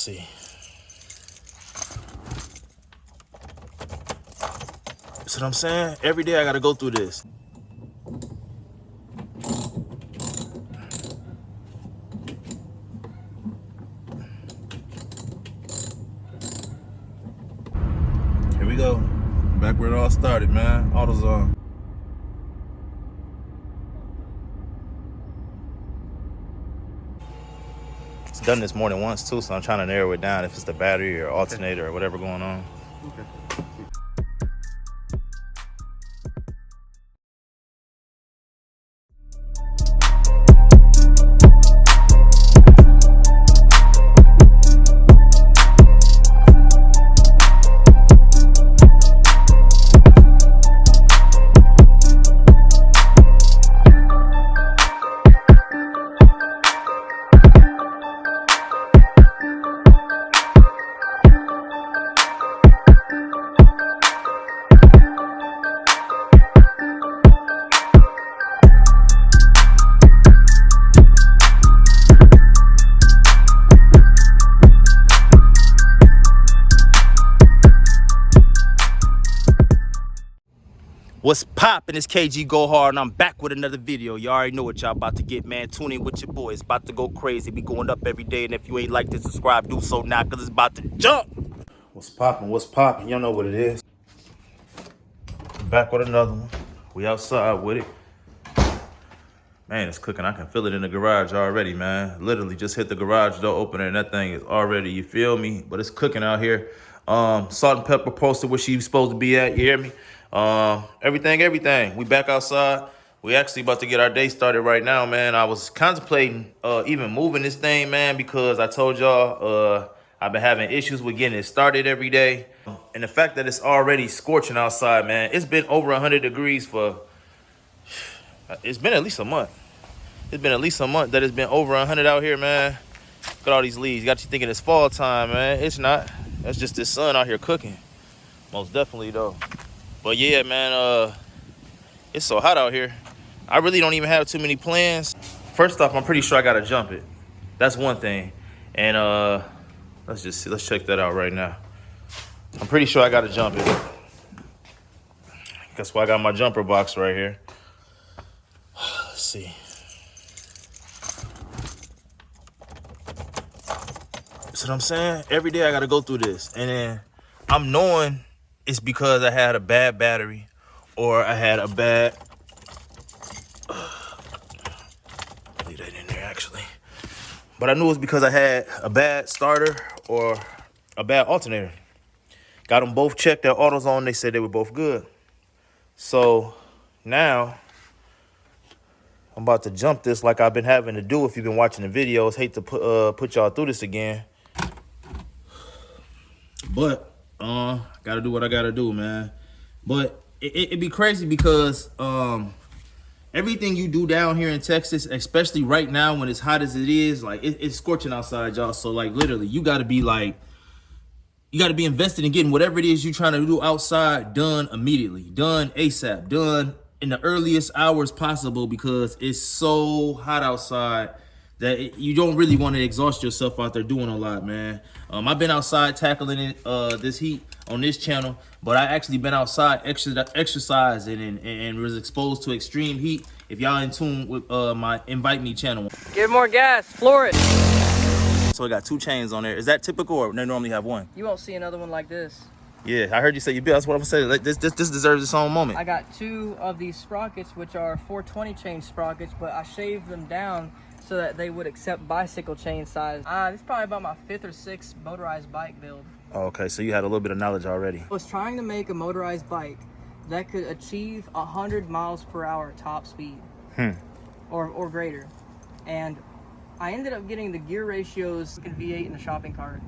see. See what I'm saying? Every day I gotta go through this. Here we go. Back where it all started, man. AutoZone. It's done this more than once too, so I'm trying to narrow it down if it's the battery or alternator or whatever going on. Okay. What's poppin'? It's KG Go Hard, and I'm back with another video. You already know what y'all about to get, man. Tune in with your boy. It's about to go crazy. We going up every day, and if you ain't like to subscribe, do so now, because it's about to jump. What's poppin'? What's poppin'? Y'all know what it is. Back with another one. We outside with it. Man, it's cooking. I can feel it in the garage already, man. Literally just hit the garage door opener, and that thing is already, you feel me? But it's cooking out here. Salt and pepper posted where she's supposed to be at, you hear me? Everything. We back outside. We actually about to get our day started right now, man. I was contemplating even moving this thing, man, because I told y'all I've been having issues with getting it started every day. And the fact that it's already scorching outside, man, it's been over 100 degrees it's been at least a month. It's been at least a month that it's been over 100 out here, man. Look at all these leaves. Got you thinking it's fall time, man. It's not. That's just the sun out here cooking. Most definitely, though. But yeah, man, it's so hot out here. I really don't even have too many plans. First off, I'm pretty sure I gotta jump it. That's one thing. And let's check that out right now. I'm pretty sure I gotta jump it. That's why I got my jumper box right here. Let's see. See what I'm saying? Every day I gotta go through this. And then I'm knowing it's because I had a bad battery or I had a bad, leave that in there actually. But I knew it was because I had a bad starter or a bad alternator. Got them both checked at AutoZone. They said they were both good. So now I'm about to jump this like I've been having to do if you've been watching the videos. Hate to put y'all through this again. But gotta do what I gotta do, man. But it'd be crazy because everything you do down here in Texas, especially right now when it's hot as it is, like it's scorching outside, y'all. So like literally you gotta be invested in getting whatever it is you're trying to do outside done immediately, done ASAP, done in the earliest hours possible, because it's so hot outside that you don't really want to exhaust yourself out there doing a lot, man. I've been outside tackling it, this heat on this channel, but I actually been outside exercising and was exposed to extreme heat. If y'all in tune with my Invite Me channel. Give more gas, floor it. So I got 2 chains on there. Is that typical or they normally have 1? You won't see another one like this. Yeah, I heard you say you built. That's what I'm saying. Like this deserves its own moment. I got 2 of these sprockets, which are 420 chain sprockets, but I shaved them down so that they would accept bicycle chain size. This is probably about my 5th or 6th motorized bike build. Oh, okay, so you had a little bit of knowledge already. I was trying to make a motorized bike that could achieve 100 miles per hour top speed or greater. And I ended up getting the gear ratios V8 in the shopping cart.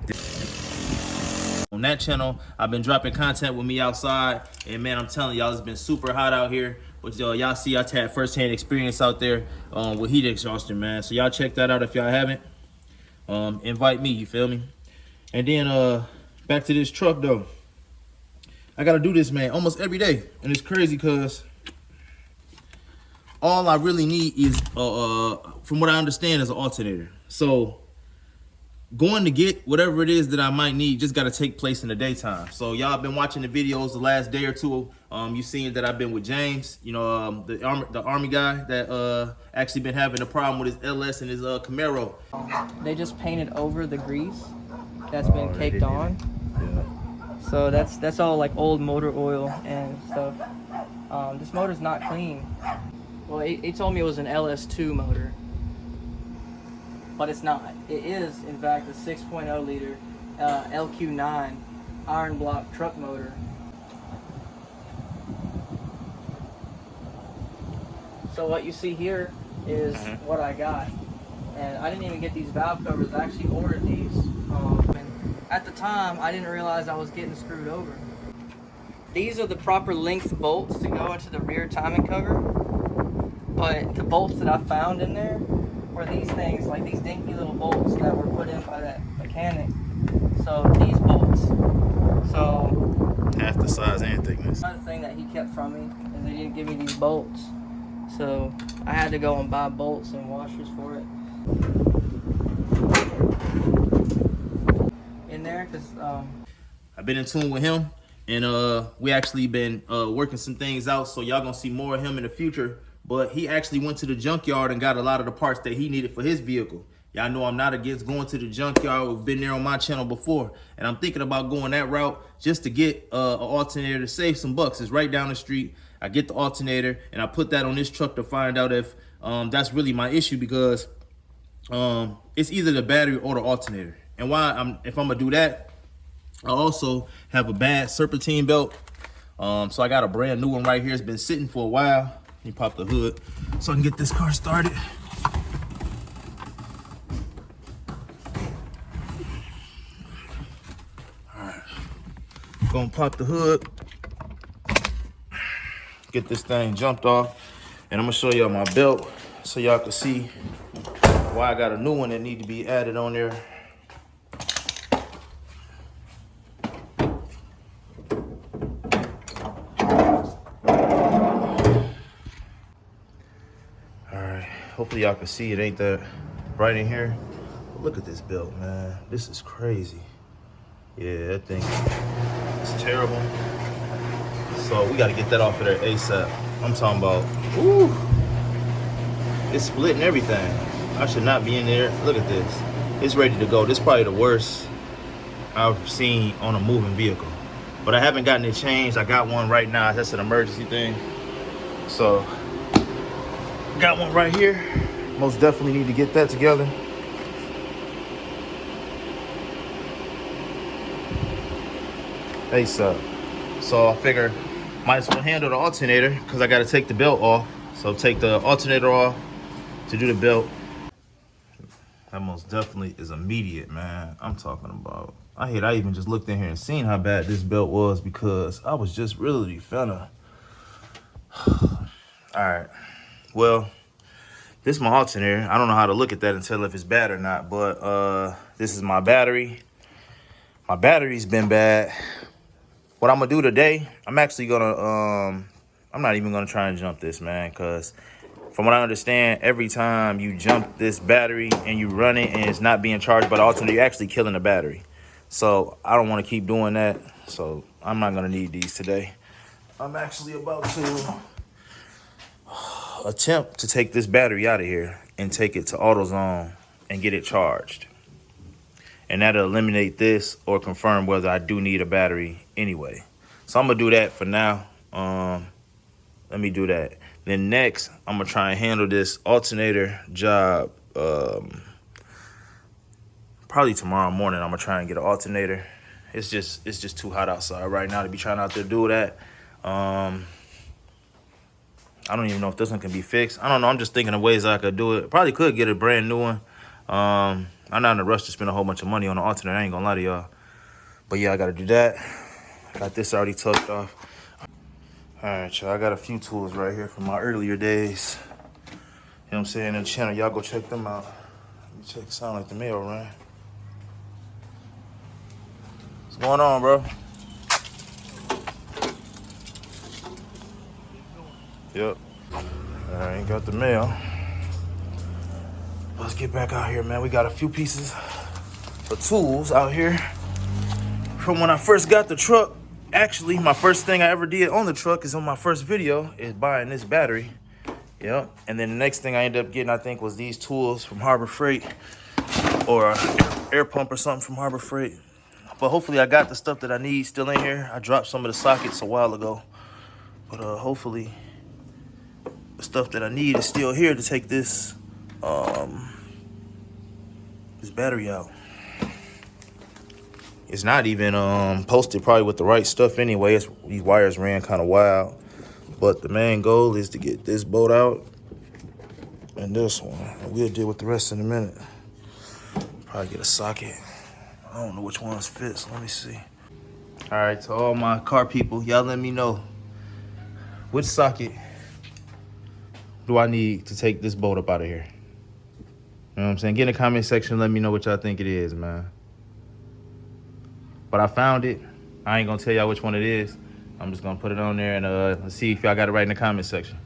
On that channel, I've been dropping content with me outside, and man, I'm telling y'all, it's been super hot out here. But y'all see, I had firsthand experience out there with heat exhaustion, man. So y'all check that out if y'all haven't. Invite me, you feel me? And then back to this truck though. I gotta do this, man, almost every day, and it's crazy because all I really need is, from what I understand, is an alternator. So going to get whatever it is that I might need just got to take place in the daytime. So y'all been watching the videos the last day or two. You seen that I've been with James, you know, the army guy that actually been having a problem with his LS and his Camaro. They just painted over the grease that's been caked on. Yeah. So that's all like old motor oil and stuff. This motor's not clean. Well, he told me it was an LS2 motor, but it's not. It is, in fact, a 6.0 liter LQ9 iron block truck motor. So what you see here is what I got. And I didn't even get these valve covers. I actually ordered these. And at the time, I didn't realize I was getting screwed over. These are the proper length bolts to go into the rear timing cover. But the bolts that I found in there were these things, like these dinky little bolts that were put in by that mechanic. So these bolts. So Half the size and thickness. another thing that he kept from me is they didn't give me these bolts. So I had to go and buy bolts and washers for it. In there, because I've been in tune with him, and we actually been working some things out, so y'all gonna see more of him in the future. But he actually went to the junkyard and got a lot of the parts that he needed for his vehicle. Y'all know I'm not against going to the junkyard. We've been there on my channel before, and I'm thinking about going that route just to get an alternator to save some bucks. It's right down the street. I get the alternator and I put that on this truck to find out if that's really my issue, because it's either the battery or the alternator. And if I'm gonna do that, I also have a bad serpentine belt. So I got a brand new one right here. It's been sitting for a while. Let me pop the hood so I can get this car started. All right, gonna pop the hood, get this thing jumped off, and I'm gonna show y'all my belt so y'all can see why I got a new one that need to be added on there. Hopefully y'all can see it ain't that bright in here. Look at this belt, man. This is crazy. Yeah, that thing is terrible. So we gotta get that off of there ASAP. I'm talking about, ooh, it's splitting everything. I should not be in there. Look at this. It's ready to go. This is probably the worst I've seen on a moving vehicle. But I haven't gotten it changed. I got one right now. That's an emergency thing. So got one right here. Most definitely need to get that together. ASAP. So I figure might as well handle the alternator because I got to take the belt off. So take the alternator off to do the belt. That most definitely is immediate, man. I'm talking about. I even just looked in here and seen how bad this belt was, because I was just really finna. All right. Well, this is my alternator. I don't know how to look at that and tell if it's bad or not, but this is my battery. My battery's been bad. What I'm gonna do today, I'm actually gonna, I'm not even gonna try and jump this, man, because from what I understand, every time you jump this battery and you run it and it's not being charged by the alternator, you're actually killing the battery. So I don't want to keep doing that. So I'm not gonna need these today. I'm actually about to attempt to take this battery out of here and take it to AutoZone and get it charged. And that'll eliminate this or confirm whether I do need a battery anyway. So I'm gonna do that for now. Let me do that. Then next, I'm gonna try and handle this alternator job. Probably tomorrow morning, I'm gonna try and get an alternator. It's just too hot outside right now to be trying out there to do that. I don't even know if this one can be fixed. I don't know. I'm just thinking of ways I could do it. Probably could get a brand new one. I'm not in a rush to spend a whole bunch of money on an alternator. I ain't gonna lie to y'all. But yeah, I gotta do that. Got this already tucked off. All right, y'all. I got a few tools right here from my earlier days. You know what I'm saying? In the channel, y'all go check them out. Let me check. Sound like the mail, right? What's going on, bro? Yep. I ain't got the mail. Let's get back out here, man. We got a few pieces the tools out here from when I first got the truck. Actually, my first thing I ever did on the truck is on my first video is buying this battery. Yep. And then the next thing I ended up getting, I think, was these tools from Harbor Freight, or a air pump or something from Harbor Freight. But hopefully I got the stuff that I need still in here. I dropped some of the sockets a while ago, but hopefully the stuff that I need is still here to take this this battery out. It's not even posted probably with the right stuff anyway. These wires ran kind of wild. But the main goal is to get this bolt out and this one. And we'll deal with the rest in a minute. Probably get a socket. I don't know which ones fit, so let me see. All right, to all my car people, y'all let me know which socket do I need to take this bolt up out of here. You know what I'm saying? Get in the comment section, let me know what y'all think it is, man. But I found it. I ain't gonna tell y'all which one it is. I'm just gonna put it on there and let's see if y'all got it right in the comment section.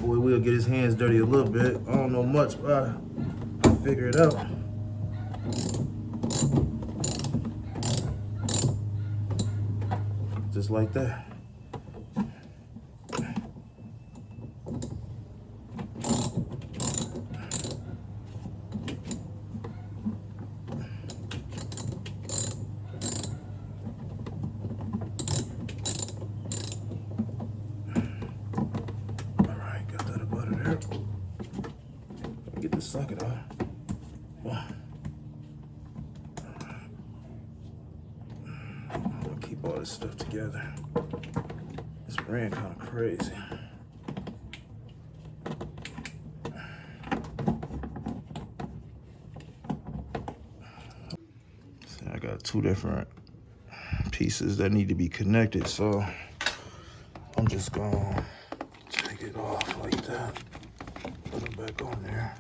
Boy will get his hands dirty a little bit. I don't know much, but I'll figure it out. Just like that. Get the socket out. I'm gonna keep all this stuff together. This ran kind of crazy. See, I got two different pieces that need to be connected, so I'm just gonna take it off like that. Put it back on there.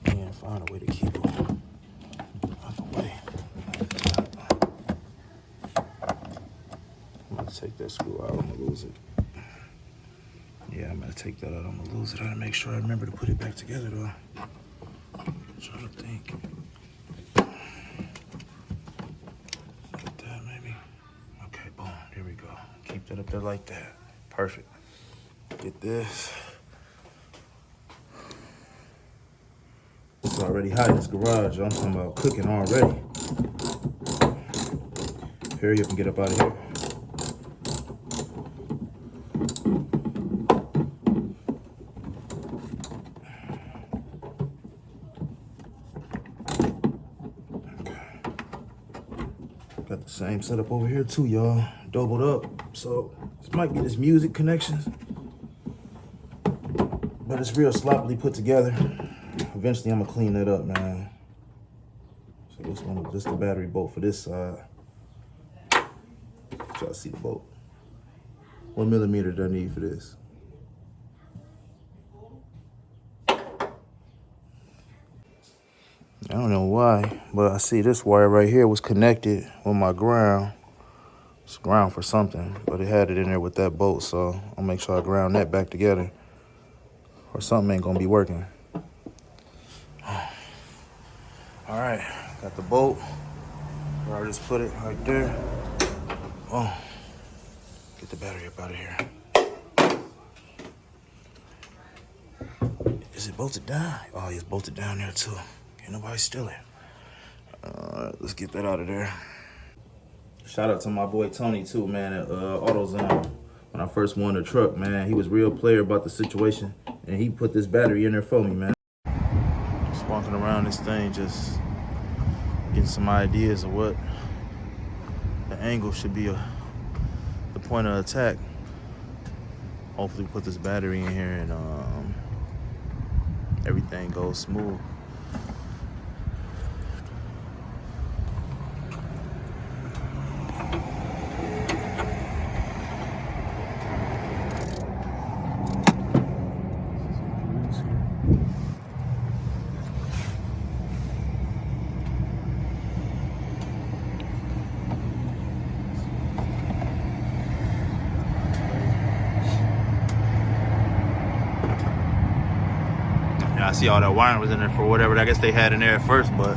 And find a way to keep it out the way. I'm gonna take that screw out, I'm gonna lose it. Yeah, I'm gonna take that out, I'm gonna lose it. I gotta make sure I remember to put it back together though. I'm trying to think. Like that maybe. Okay, boom, there we go. Keep that up there like that. Perfect. Get this. It's already hot in this garage. I'm talking about cooking already. Hurry up and get up out of here. Okay. Got the same setup over here too, y'all. Doubled up. So this might be this music connections, but it's real sloppily put together. Eventually, I'm gonna clean that up, man. So this one, just the battery bolt for this side. Y'all see the bolt. 1 millimeter do I need for this? I don't know why, but I see this wire right here was connected with my ground. It's ground for something, but it had it in there with that bolt, so I'll make sure I ground that back together, or something ain't gonna be working. All right, got the bolt where I just put it right there. Oh, get the battery up out of here. Is it bolted down? Oh, it's bolted down there too. Can't nobody steal it. Let's get that out of there. Shout out to my boy Tony too, man, at AutoZone. When I first won the truck, man, he was real player about the situation, and he put this battery in there for me, man. Just walking around this thing, just getting some ideas of what the angle should be, the point of attack. Hopefully put this battery in here and everything goes smooth. I see all that wiring was in there for whatever I guess they had in there at first, but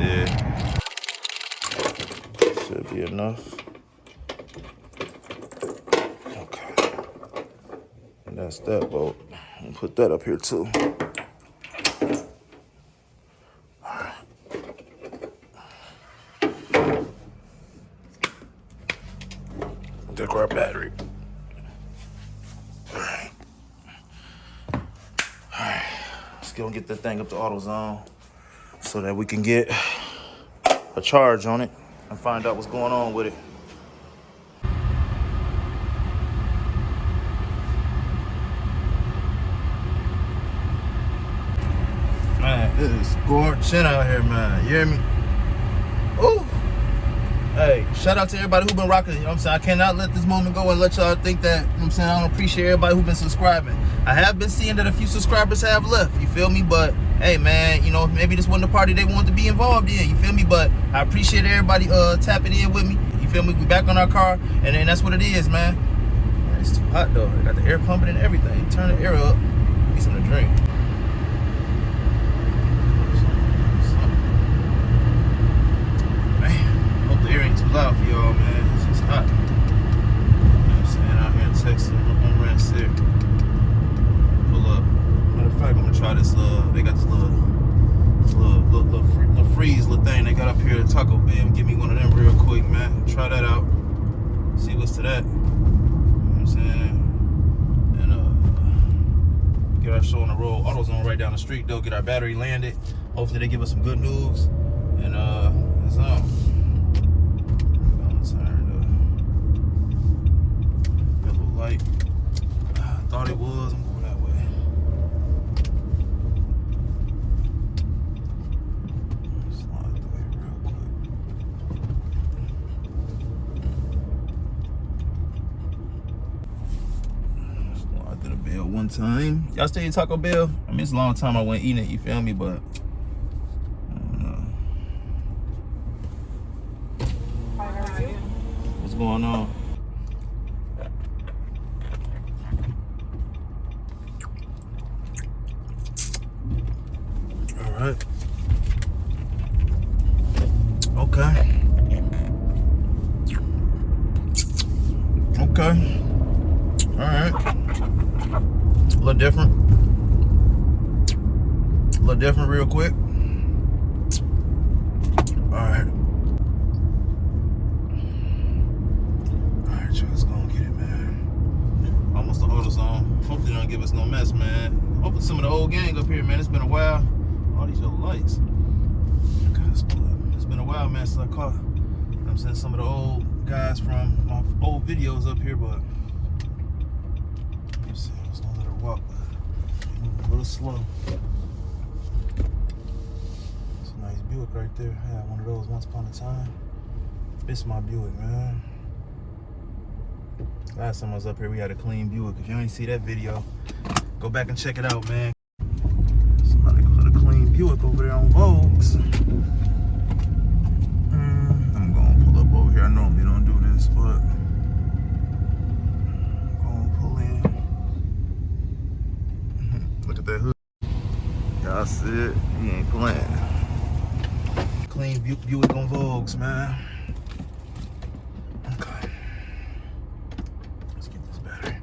yeah, should be enough. Okay, and that's that bolt. I'll put that up here too. Take our battery. Alright. Let's go and get that thing up to AutoZone so that we can get a charge on it and find out what's going on with it. Man, it is scorching out here, man. You hear me? Ooh. Hey, shout out to everybody who been rocking, you know what I'm saying? I cannot let this moment go and let y'all think that, you know what I'm saying, I don't appreciate everybody who been subscribing. I have been seeing that a few subscribers have left, you feel me? But, hey, man, you know, maybe this wasn't the party they wanted to be involved in, you feel me? But I appreciate everybody tapping in with me, you feel me? We back on our car, and then that's what it is, man. Man, it's too hot, though. They got the air pumping and everything. Turn the air up, get something to drink. The air ain't too loud for y'all, man. It's just hot. You know what I'm saying? Out here in Texas, on Rancid. Pull up. Matter of fact, I'm gonna try this. They got this little freeze little thing they got up here at Taco Bell. Give me one of them real quick, man. Try that out. See what's to that. You know what I'm saying? And get our show on the road. AutoZone right down the street. They'll get our battery landed. Hopefully they give us some good news. And that's light. I thought it was. I'm going that way. Slide through here real quick. Slide through the Bell one time. Y'all stay at Taco Bell? I mean, it's a long time I went eating it, you feel me? But I don't know. What's going on? Alright. Okay. Okay. Alright. A little different. A little different real quick. Alright. Alright, y'all, let's go and get it, man. Almost to AutoZone. Hopefully they don't give us no mess, man. Hopefully some of the old gang up here, man. It's been a while. All these yellow lights. Okay, let's pull up. It's been a while, man, since I caught, you know what I'm saying, some of the old guys from my old videos up here, but let me see, I was gonna let her walk, but they're moving a little slow. It's a nice Buick right there. I had one of those once upon a time. It's my Buick, man. Last time I was up here, we had a clean Buick. If you ain't see that video, go back and check it out, man. Buick over there on Vogues. I'm gonna pull up over here. I normally don't do this, but I'm gonna pull in. Look at that hood. Y'all see it? He ain't playing. Clean Buick on Vogues, man. Okay. Let's get this battery.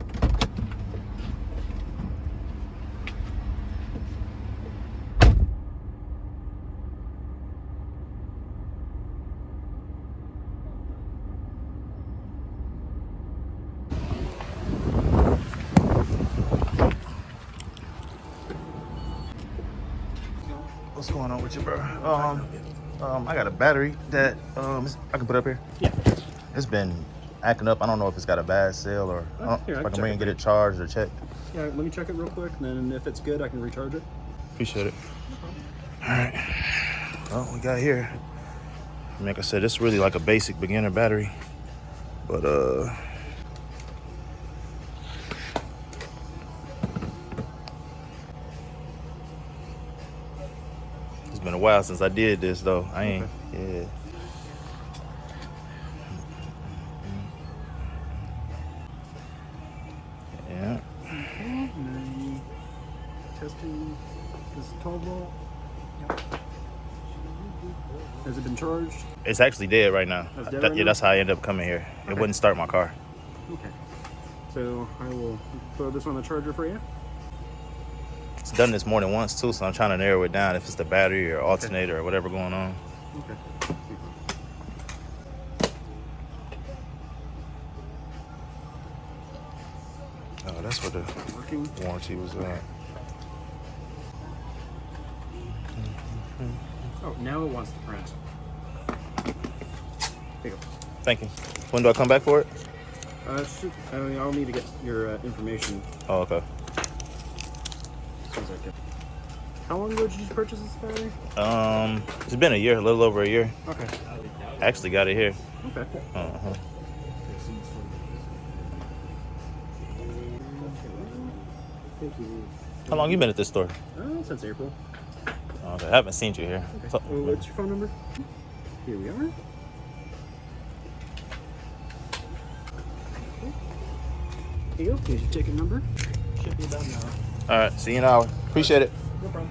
What's going on with you, bro? I got a battery that I can put up here. Yeah. It's been acting up. I don't know if it's got a bad sale or Here, if I can bring and get it charged or checked. Yeah, let me check it real quick, and then if it's good, I can recharge it. Appreciate it. All right. Well, we got here. Like I said, it's really like a basic beginner battery, but it's been a while since I did this though. I ain't, yeah. Yeah. Testing this 12 volt. Yep. Has it been charged? It's actually dead right now. That's dead right Yeah, now? that's how I ended up coming here. It Okay. wouldn't start my car. Okay. So I will throw this on the charger for you. It's done this more than once too, so I'm trying to narrow it down if it's the battery or alternator or whatever going on. Okay. Oh, that's what the Working. warranty was at. Oh, now it wants to print. There you go. Thank you. When do I come back for it? I'll need to get your information Oh, okay. as soon as I get. How long ago did you purchase this battery? It's been a year, a little over a year. Okay. I actually got it here. Okay. Uh-huh. How long you been at this store? Since April. Okay, I haven't seen you here. Okay. So- What's your phone number? Here we are. Here you go. Here's your ticket number. Should be about now. All right, see you in an hour. Appreciate it. No problem.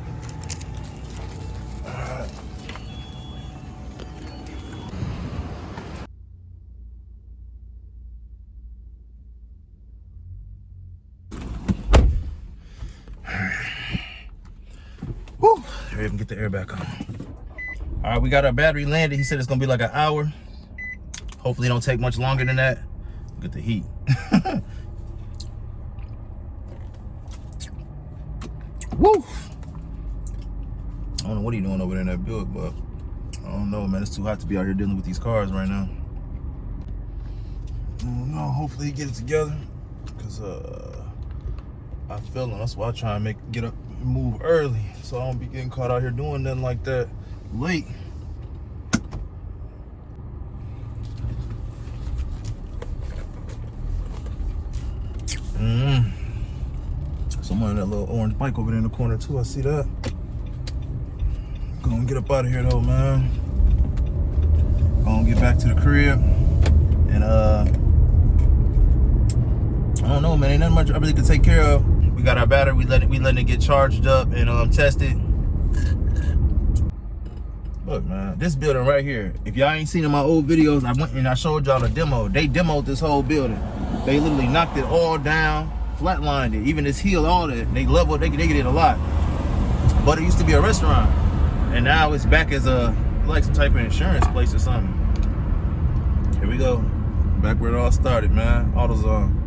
Woo! Hurry up and get the air back on. All right, we got our battery landed. He said it's gonna be like an hour. Hopefully it don't take much longer than that. Get the heat. Woo! I don't know what he's doing over there in that build, but I don't know, man. It's too hot to be out here dealing with these cars right now. I don't know. Hopefully he get it together, cause I feel him. That's why I try and get up and move early, so I don't be getting caught out here doing nothing like that late. Someone in that little orange bike over there in the corner too. I see that. Gonna get up out of here though, man. Gonna get back to the crib, and I don't know, man. Ain't nothing much I really could take care of. We got our battery. We letting it get charged up and tested. Look, man, this building right here. If y'all ain't seen in my old videos, I went and I showed y'all the demo. They demoed this whole building. They literally knocked it all down, flatlined it, even this hill, all that. They leveled. They did a lot. But it used to be a restaurant, and now it's back as like some type of insurance place or something. Here we go, back where it all started, man. AutoZone.